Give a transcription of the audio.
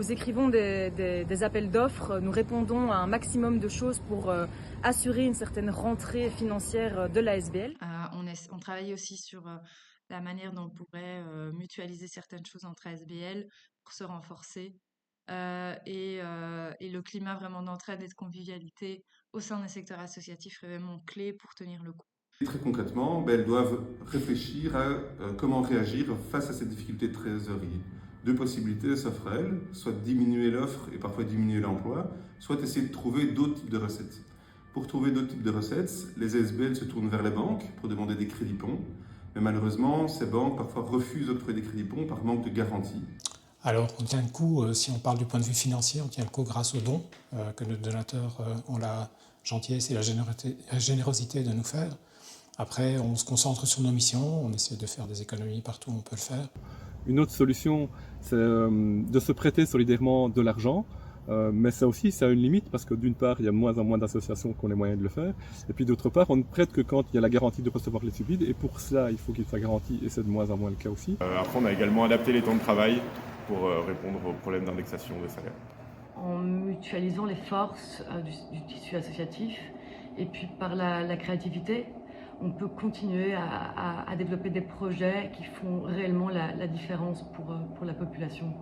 Nous écrivons des appels d'offres, nous répondons à un maximum de choses pour assurer une certaine rentrée financière de l'ASBL. On travaille aussi sur la manière dont on pourrait mutualiser certaines choses entre ASBL pour se renforcer. Et le climat vraiment d'entraide et de convivialité au sein des secteurs associatifs est vraiment clé pour tenir le coup. Très concrètement, elles doivent réfléchir à comment réagir face à ces difficultés de trésorerie. Deux possibilités s'offrent à elles, soit diminuer l'offre et parfois diminuer l'emploi, soit essayer de trouver d'autres types de recettes. Pour trouver d'autres types de recettes, les ASBL se tournent vers les banques pour demander des crédits ponts, mais malheureusement, ces banques parfois refusent d'octroyer des crédits ponts par manque de garantie. Alors, on tient le coup, si on parle du point de vue financier, on tient le coup grâce aux dons que nos donateurs ont la gentillesse et la générosité de nous faire. Après, on se concentre sur nos missions, on essaie de faire des économies partout où on peut le faire. Une autre solution, c'est de se prêter solidairement de l'argent. Mais ça aussi, ça a une limite parce que d'une part, il y a de moins en moins d'associations qui ont les moyens de le faire. Et puis d'autre part, on ne prête que quand il y a la garantie de recevoir les subsides. Et pour cela, il faut qu'il soit garanti et c'est de moins en moins le cas aussi. Après, on a également adapté les temps de travail pour répondre aux problèmes d'indexation des salaires. En mutualisant les forces du tissu associatif et puis par la créativité, on peut continuer à développer des projets qui font réellement la différence pour la population.